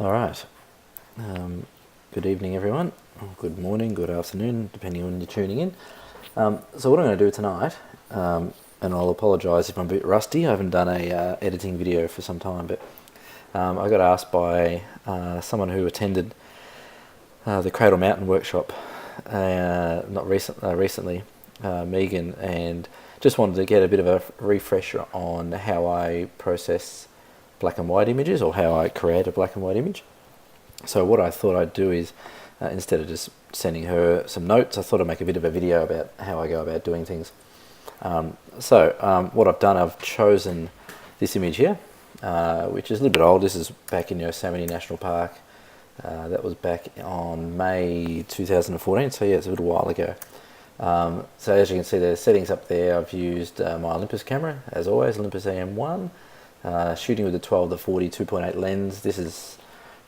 All right. Good evening, everyone. Or good morning, good afternoon, depending on when you're tuning in. So what I'm going to do tonight, and I'll apologise if I'm a bit rusty. I haven't done a editing video for some time, but I got asked by someone who attended the Cradle Mountain workshop, not recently, Megan, and just wanted to get a bit of a refresher on how I process black and white images, or how I create a black and white image. So what I thought I'd do is, instead of just sending her some notes, I thought I'd make a bit of a video about how I go about doing things. What I've done, I've chosen this image here, which is a little bit old. This is back in Yosemite National Park. That was back on May 2014, so yeah, it's a little while ago. So as you can see, there's settings up there. I've used my Olympus camera, as always, Olympus AM1, shooting with the 12-40 2.8 lens. This is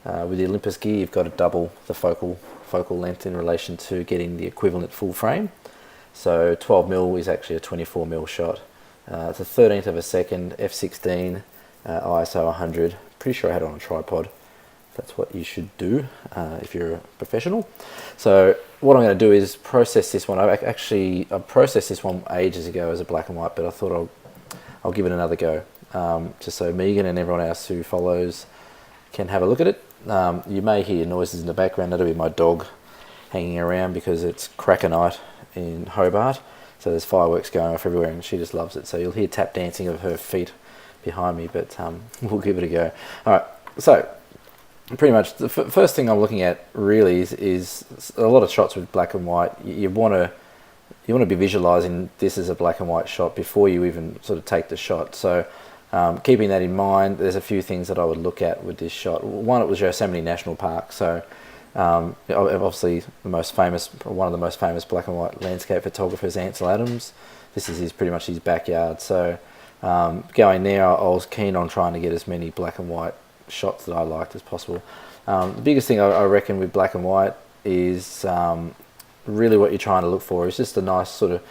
with the Olympus gear, you've got to double the focal length in relation to getting the equivalent full frame. So 12mm is actually a 24mm shot. It's a 13th of a second, f16, ISO 100. Pretty sure I had it on a tripod. That's what you should do if you're a professional. So what I'm going to do is process this one. I processed this one ages ago as a black and white, but I thought I'll give it another go, just so Megan and everyone else who follows can have a look at it. You may hear noises in the background. That'll be my dog hanging around because it's cracker night in Hobart, so there's fireworks going off everywhere and she just loves it. So you'll hear tap dancing of her feet behind me, but we'll give it a go. Alright, so pretty much the first thing I'm looking at really is a lot of shots with black and white. You want to be visualizing this as a black and white shot before you even sort of take the shot. So keeping that in mind, there's a few things that I would look at with this shot. One, it was Yosemite National Park, so obviously one of the most famous black and white landscape photographers, Ansel Adams. This is pretty much his backyard. So going there, I was keen on trying to get as many black and white shots that I liked as possible. The biggest thing I reckon with black and white is really what you're trying to look for is just a nice sort of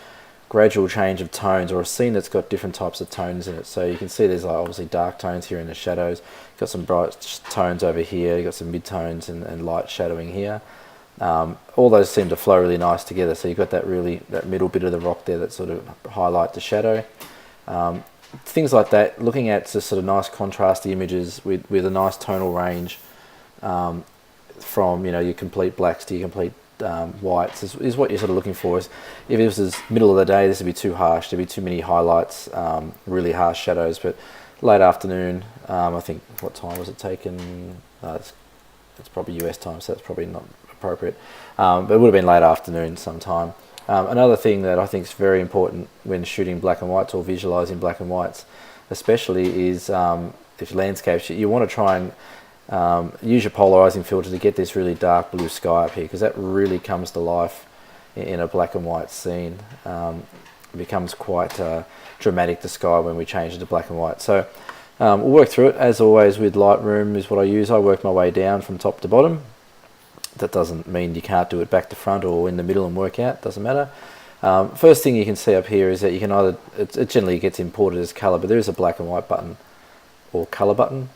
gradual change of tones, or a scene that's got different types of tones in it. So you can see there's obviously dark tones here in the shadows, got some bright tones over here, you got some mid tones and light shadowing here. All those seem to flow really nice together, so you've got that middle bit of the rock there that sort of highlight the shadow. Things like that, looking at just sort of nice contrasty images with a nice tonal range, from your complete blacks to your complete whites is what you're sort of looking for. If this was middle of the day, this would be too harsh. There'd be too many highlights, really harsh shadows. But late afternoon, I think, what time was it taken? It's probably US time, so that's probably not appropriate. But it would have been late afternoon sometime. Another thing that I think is very important when shooting black and whites or visualizing black and whites, especially, is if landscapes, you want to try and use your polarizing filter to get this really dark blue sky up here, because that really comes to life in a black and white scene. It becomes quite dramatic, the sky, when we change it to black and white. So we'll work through it. As always with Lightroom is what I use. I work my way down from top to bottom. That doesn't mean you can't do it back to front or in the middle and work out, doesn't matter. First thing you can see up here is that you can either, it generally gets imported as color, but there is a black and white button or color button.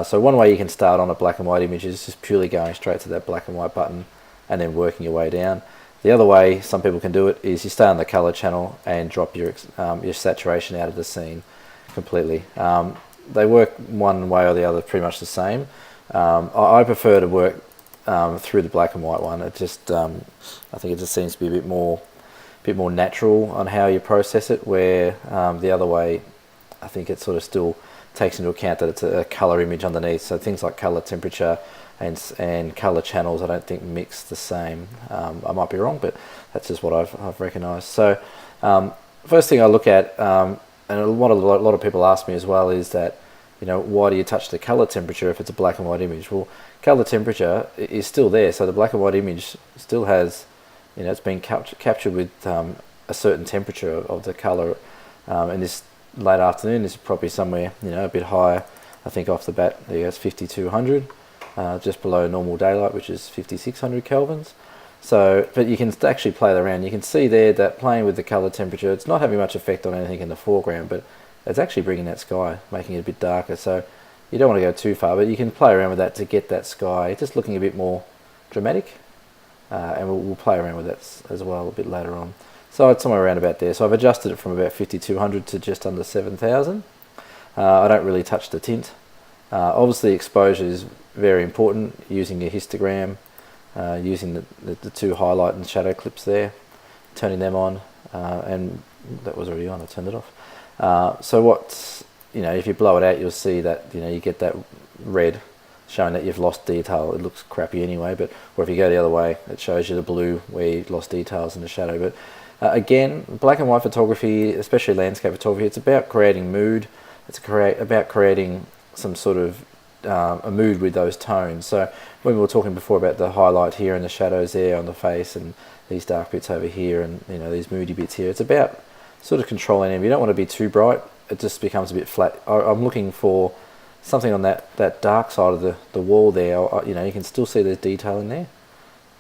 So one way you can start on a black and white image is just purely going straight to that black and white button and then working your way down. The other way some people can do it is you stay on the color channel and drop your saturation out of the scene completely. They work one way or the other pretty much the same. I prefer to work through the black and white one. It just I think it just seems to be a bit more natural on how you process it, where the other way, I think it sort of still takes into account that it's a color image underneath. So things like color temperature and color channels, I don't think mix the same. I might be wrong, but that's just what I've recognized. So first thing I look at, and what a lot of people ask me as well, is that, why do you touch the color temperature if it's a black and white image? Well, color temperature is still there, so the black and white image still has, it's been captured with a certain temperature of the color. And this late afternoon is probably somewhere, a bit higher. I think off the bat, there you go, it's 5200, just below normal daylight, which is 5600 kelvins. So, but you can actually play around. You can see there that playing with the color temperature, it's not having much effect on anything in the foreground, but it's actually bringing that sky, making it a bit darker. So You don't want to go too far, but you can play around with that to get that sky just looking a bit more dramatic. And we'll play around with that as well a bit later on. So it's somewhere around about there. So I've adjusted it from about 5200 to just under 7000. I don't really touch the tint. Obviously exposure is very important, using your histogram, using the two highlight and shadow clips there, turning them on, and that was already on, I turned it off. So what's, if you blow it out, you'll see that, you get that red showing that you've lost detail. It looks crappy anyway, but or if you go the other way, it shows you the blue where you lost details in the shadow. But again, black and white photography, especially landscape photography, it's about creating mood. It's about creating some sort of a mood with those tones. So when we were talking before about the highlight here and the shadows there on the face and these dark bits over here and these moody bits here, it's about sort of controlling them. You don't want to be too bright, it just becomes a bit flat. I'm looking for something on that dark side of the wall there. You can still see there's detail in there,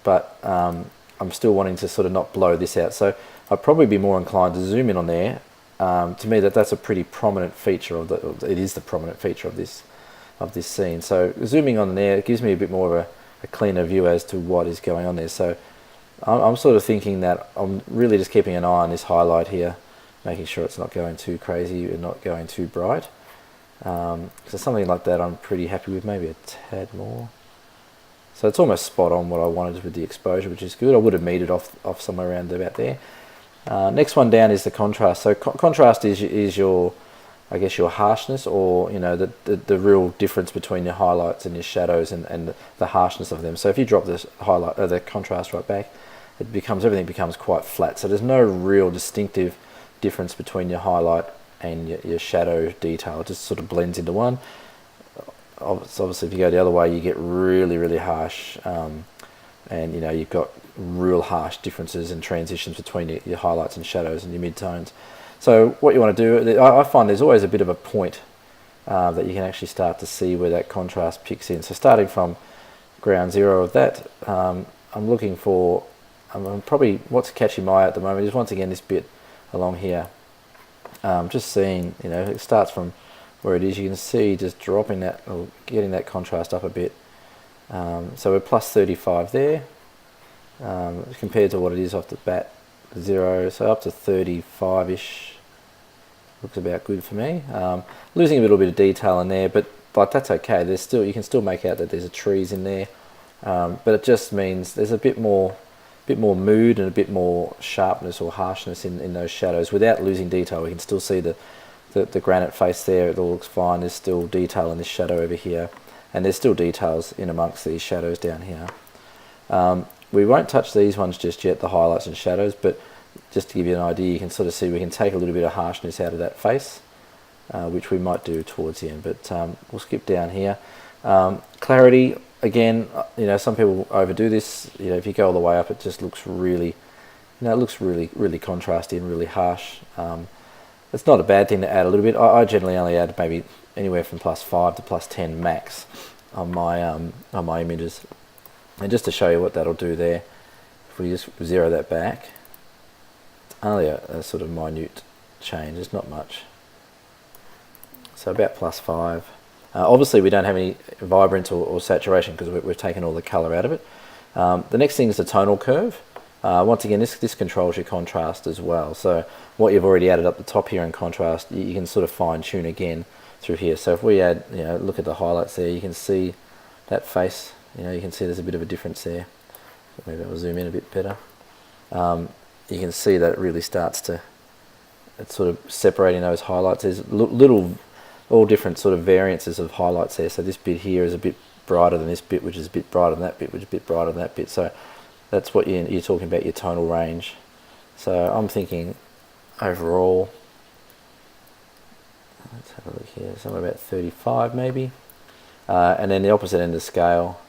but I'm still wanting to sort of not blow this out. So I'd probably be more inclined to zoom in on there. To me, that's a pretty prominent feature it is the prominent feature of this scene. So zooming on there, it gives me a bit more of a cleaner view as to what is going on there. So I'm sort of thinking that I'm really just keeping an eye on this highlight here, making sure it's not going too crazy and not going too bright. So something like that I'm pretty happy with, maybe a tad more. So it's almost spot on what I wanted with the exposure, which is good. I would have metered off somewhere around about there. Next one down is the contrast. So contrast is your, I guess, your harshness, or the real difference between your highlights and your shadows and the harshness of them. So if you drop this the contrast right back, everything becomes quite flat. So there's no real distinctive difference between your highlight and your shadow detail. It just sort of blends into one. Obviously if you go the other way, you get really, really harsh, and you've got real harsh differences and transitions between your highlights and shadows and your midtones. So what you want to do, I find there's always a bit of a point that you can actually start to see where that contrast picks in. So starting from ground zero of that, I'm looking for, probably what's catching my eye at the moment is once again this bit along here. Just seeing, it starts from where it is, you can see just dropping that, or getting that contrast up a bit. So we're plus 35 there, compared to what it is off the bat, 0, so up to 35-ish looks about good for me. Losing a little bit of detail in there, but that's okay. You can still make out that there's trees in there, but it just means there's a bit more mood and a bit more sharpness or harshness in those shadows without losing detail. We can still see the granite face there. It all looks fine. There's still detail in this shadow over here, and there's still details in amongst these shadows down here. We won't touch these ones just yet, the highlights and shadows, but just to give you an idea, you can sort of see we can take a little bit of harshness out of that face, which we might do towards the end, but we'll skip down here. Clarity, again, some people overdo this. If you go all the way up, it just looks really, it looks really, really contrasty and really harsh. It's not a bad thing to add a little bit. I generally only add maybe anywhere from +5 to +10 max on my images. And just to show you what that'll do there, if we just zero that back, it's only a sort of minute change. It's not much. So about +5. Obviously we don't have any vibrance or saturation because we've taken all the colour out of it. The next thing is the tonal curve. Once again, this controls your contrast as well. So what you've already added up the top here in contrast, you can sort of fine tune again through here. So if we add, look at the highlights there, you can see that face. You can see there's a bit of a difference there. Maybe I'll zoom in a bit better. You can see that it really starts to, it's sort of separating those highlights. There's all different sort of variances of highlights there. So this bit here is a bit brighter than this bit, which is a bit brighter than that bit, which is a bit brighter than that bit. So that's what you're talking about, your tonal range. So I'm thinking overall, let's have a look here, somewhere about 35 maybe. And then the opposite end of the scale,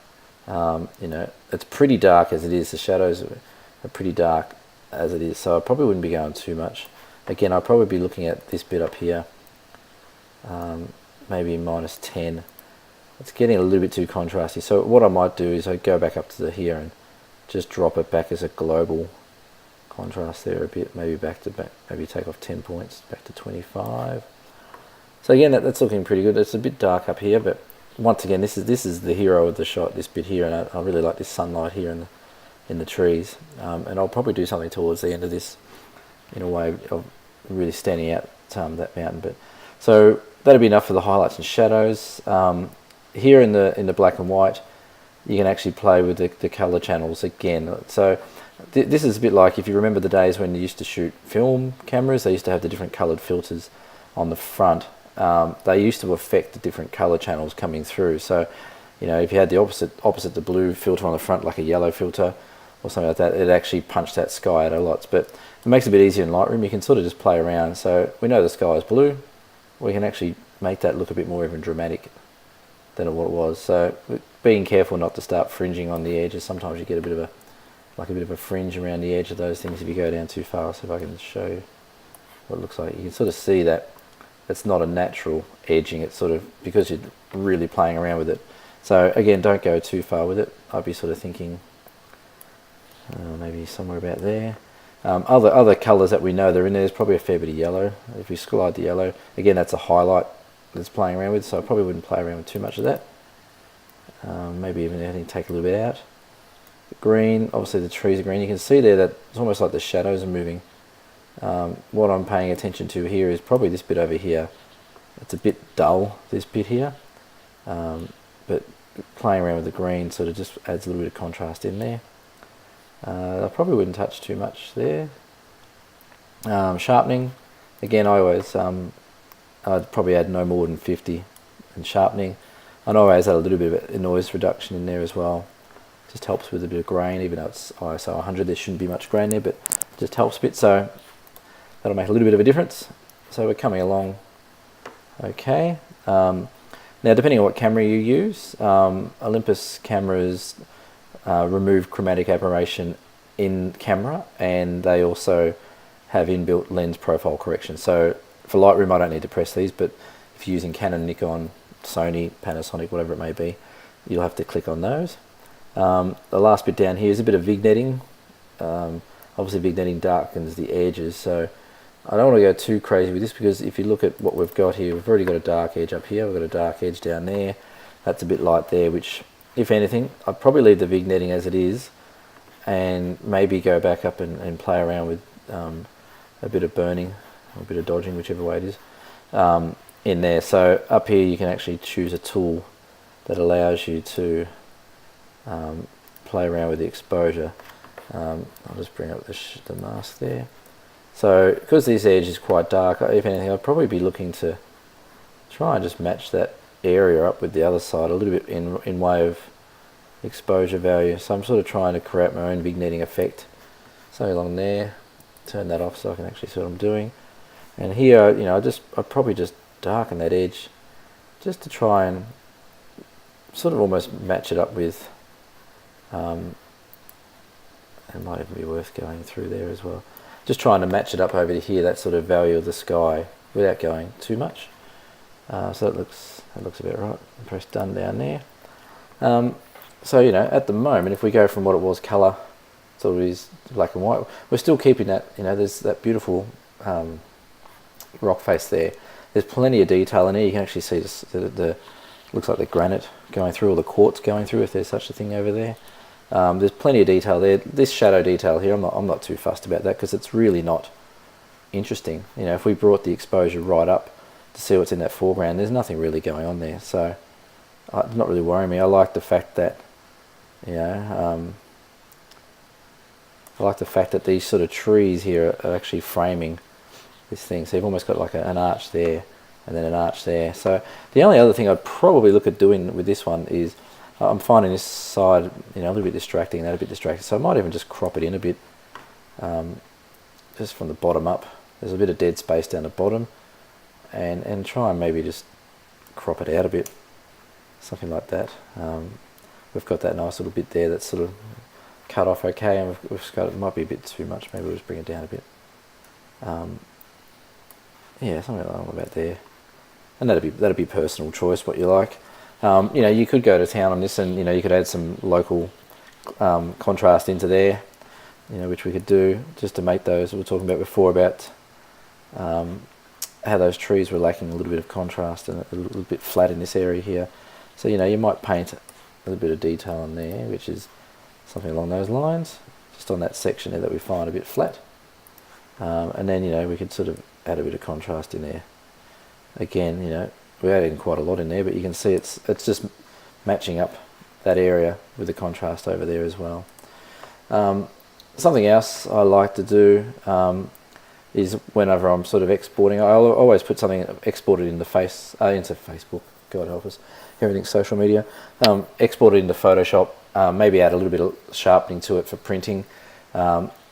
it's pretty dark as it is. The shadows are pretty dark as it is, so I probably wouldn't be going too much. Again, I'll probably be looking at this bit up here, maybe -10. It's getting a little bit too contrasty. So what I might do is I go back up to here and just drop it back as a global contrast there a bit. Maybe maybe take off 10 points, back to 25. So again, that's looking pretty good. It's a bit dark up here, but once again, this is the hero of the shot, this bit here, and I really like this sunlight here in the trees. And I'll probably do something towards the end of this in a way of really standing out that mountain. But so that'll be enough for the highlights and shadows. Here in the black and white, you can actually play with the color channels again. So this is a bit like, if you remember the days when you used to shoot film cameras, they used to have the different colored filters on the front. They used to affect the different color channels coming through. So, you know, if you had the opposite the blue filter on the front, like a yellow filter or something like that, it actually punched that sky out a lot. But it makes it a bit easier in Lightroom. You can sort of just play around. So we know the sky is blue. We can actually make that look a bit more even dramatic than what it was. So being careful not to start fringing on the edges. Sometimes you get a bit of a fringe around the edge of those things if you go down too far. So if I can show you what it looks like, you can sort of see that it's not a natural edging. It's sort of because you're really playing around with it. So again, don't go too far with it. I'd be sort of thinking maybe somewhere about there. Other colours that we know they're in there's probably a fair bit of yellow. If we slide the yellow, again, that's a highlight that's playing around with, so I probably wouldn't play around with too much of that. Maybe even anything, take a little bit out. The green, obviously the trees are green. You can see there that it's almost like the shadows are moving. What I'm paying attention to here is probably this bit over here. It's a bit dull, this bit here, but playing around with the green sort of just adds a little bit of contrast in there. I probably wouldn't touch too much there. Sharpening, again, I'd probably add no more than 50 in sharpening. I know I always add a little bit of a noise reduction in there as well. Just helps with a bit of grain, even though it's ISO 100, there shouldn't be much grain there, but it just helps a bit, so that'll make a little bit of a difference. So we're coming along okay. Now, depending on what camera you use, Olympus cameras remove chromatic aberration in camera, and they also have inbuilt lens profile correction. So for Lightroom, I don't need to press these, but if you're using Canon, Nikon, Sony, Panasonic, whatever it may be, you'll have to click on those. The last bit down here is a bit of vignetting. Obviously vignetting darkens the edges, so I don't want to go too crazy with this, because if you look at what we've got here, we've already got a dark edge up here, we've got a dark edge down there, that's a bit light there, which, if anything, I'd probably leave the vignetting as it is and maybe go back up and play around with a bit of burning, or a bit of dodging, whichever way it is, in there. So up here you can actually choose a tool that allows you to play around with the exposure. I'll just bring up the mask there. So because this edge is quite dark, if anything, I'd probably be looking to try and just match that area up with the other side a little bit in way of exposure value. So I'm sort of trying to create my own vignetting effect. So along there, turn that off so I can actually see what I'm doing. And here, you know, I'd probably just darken that edge just to try and sort of almost match it up with, it might even be worth going through there as well. Just trying to match it up over to here, that sort of value of the sky, without going too much. So that looks about right. Press done down there. So, you know, at the moment, if we go from what it was colour, sort of is black and white, we're still keeping that, you know, there's that beautiful rock face there. There's plenty of detail in here. You can actually see the looks like the granite going through, or the quartz going through, if there's such a thing over there. There's plenty of detail there. This shadow detail here, I'm not too fussed about that, because it's really not interesting. You know, if we brought the exposure right up to see what's in that foreground, there's nothing really going on there. So it's not really worrying me. I like the fact that, you know, I like the fact that these sort of trees here are actually framing this thing. So you've almost got like an arch there, and then an arch there. So the only other thing I'd probably look at doing with this one is, I'm finding this side, you know, a little bit distracting, that a bit distracting. So I might even just crop it in a bit, just from the bottom up. There's a bit of dead space down the bottom, and try and maybe just crop it out a bit, something like that. We've got that nice little bit there that's sort of cut off okay, and we've got, it might be a bit too much. Maybe we'll just bring it down a bit. Yeah, something like about there, and that'd be personal choice, what you like. You know, you could go to town on this, and you know, you could add some local contrast into there, you know, which we could do just to make those we were talking about before, about how those trees were lacking a little bit of contrast and a little bit flat in this area here. So, you know, you might paint a little bit of detail in there, which is something along those lines, just on that section there that we find a bit flat. And then, you know, we could sort of add a bit of contrast in there. Again, you know, we're adding quite a lot in there, but you can see it's just matching up that area with the contrast over there as well. Something else I like to do is whenever I'm sort of exporting, I always put something exported into Facebook. God help us, everything's social media. Export it into Photoshop. Maybe add a little bit of sharpening to it for printing.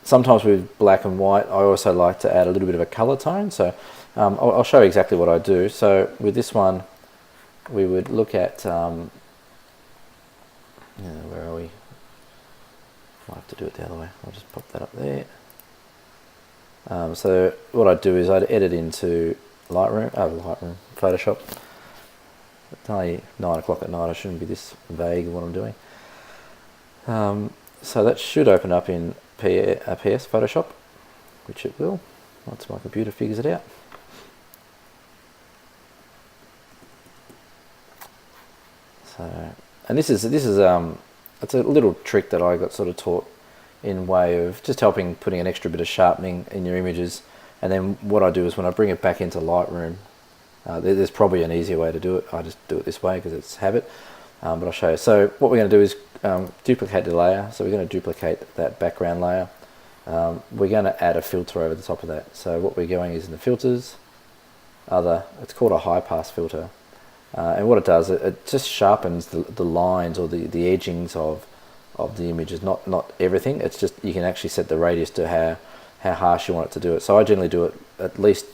Sometimes with black and white, I also like to add a little bit of a color tone. So I'll show you exactly what I do. So with this one, we would look at, where are we? Might have to do it the other way. I'll just pop that up there. So what I'd do is I'd edit into Lightroom, Photoshop. It's only 9 o'clock at night, I shouldn't be this vague in what I'm doing. So that should open up in PS Photoshop, which it will, once my computer figures it out. So, and this is it's a little trick that I got sort of taught in way of just helping putting an extra bit of sharpening in your images. And then what I do is when I bring it back into Lightroom, there's probably an easier way to do it. I just do it this way because it's habit, but I'll show you. So what we're going to do is duplicate the layer. So we're going to duplicate that background layer. We're going to add a filter over the top of that. So what we're going is in the filters, it's called a high pass filter. And what it does, it just sharpens the lines or the edgings of the images, not everything. It's just, you can actually set the radius to how harsh you want it to do it. So I generally do it at least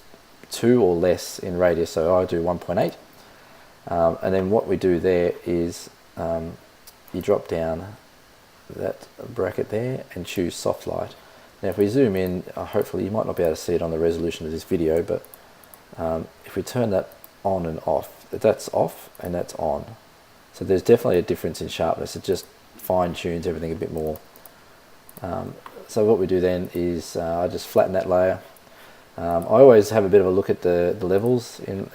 2 or less in radius, so I do 1.8. And then what we do there is you drop down that bracket there and choose soft light. Now if we zoom in, hopefully you might not be able to see it on the resolution of this video, but if we turn that on and off, that's off and that's on. So there's definitely a difference in sharpness. It just fine tunes everything a bit more. So what we do then is I just flatten that layer. I always have a bit of a look at the levels in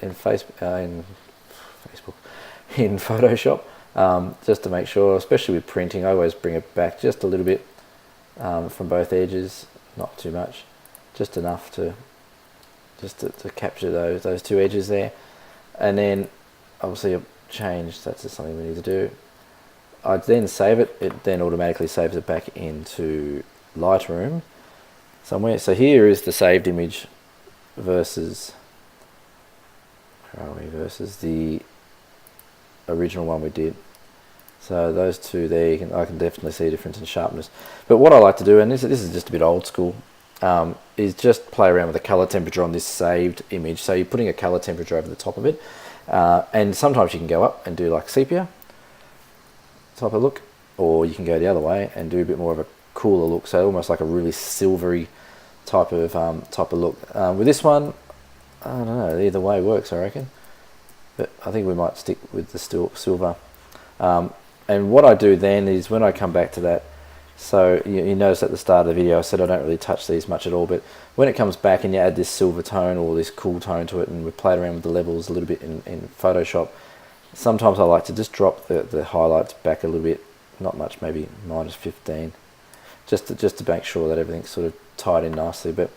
Photoshop, just to make sure, especially with printing. I always bring it back just a little bit from both edges, not too much, just enough to capture those 2 edges there. And then obviously change, that's just something we need to do. I then save it. It then automatically saves it back into Lightroom somewhere. So here is the saved image versus the original one we did. So those two there, I can definitely see a difference in sharpness. But what I like to do, and this is just a bit old school, is just play around with the color temperature on this saved image. So you're putting a color temperature over the top of it, and sometimes you can go up and do like sepia type of look, or you can go the other way and do a bit more of a cooler look, so almost like a really silvery type of look. With this one, I don't know, either way works, I reckon, but I think we might stick with the silver. And what I do then is when I come back to that, so you notice at the start of the video I said I don't really touch these much at all, but when it comes back and you add this silver tone or this cool tone to it, and we played around with the levels a little bit in Photoshop, sometimes I like to just drop the highlights back a little bit, not much, maybe -15, just to make sure that everything's sort of tied in nicely. But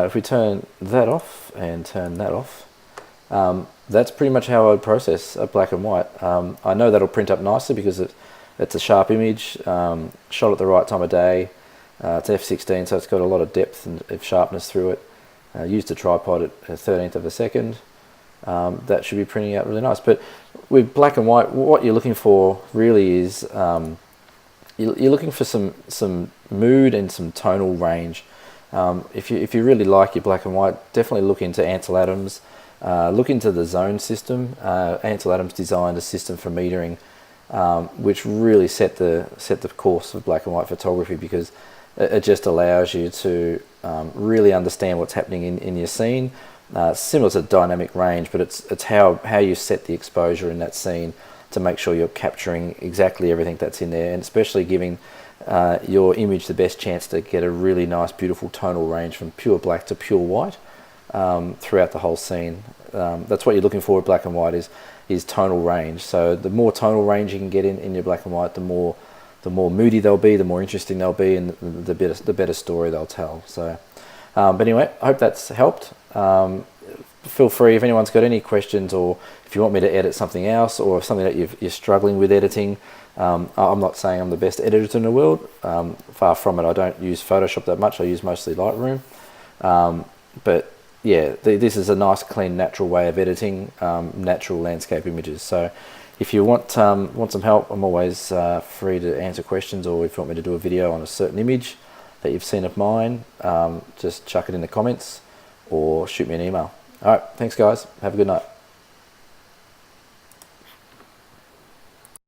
if we turn that off and turn that off, that's pretty much how I would process a black and white. I know that'll print up nicely because it's a sharp image, shot at the right time of day. It's f16, so it's got a lot of depth and sharpness through it. Used a tripod at a 13th of a second. That should be printing out really nice. But with black and white, what you're looking for really is you're looking for some mood and some tonal range. If you really like your black and white, definitely look into Ansel Adams. Look into the zone system. Ansel Adams designed a system for metering, which really set the course of black and white photography, because it just allows you to really understand what's happening in your scene. Similar to dynamic range, but it's how you set the exposure in that scene to make sure you're capturing exactly everything that's in there, and especially giving your image the best chance to get a really nice, beautiful tonal range from pure black to pure white. throughout the whole scene. That's what you're looking for with black and white is tonal range. So the more tonal range you can get in your black and white, the more moody they'll be, the more interesting they'll be, and the better story they'll tell. So, but anyway, I hope that's helped. Feel free if anyone's got any questions, or if you want me to edit something else, or something that you're struggling with editing. I'm not saying I'm the best editor in the world. Far from it. I don't use Photoshop that much. I use mostly Lightroom. But yeah, this is a nice, clean, natural way of editing natural landscape images. So if you want some help, I'm always free to answer questions, or if you want me to do a video on a certain image that you've seen of mine, just chuck it in the comments or shoot me an email. All right, thanks guys. Have a good night.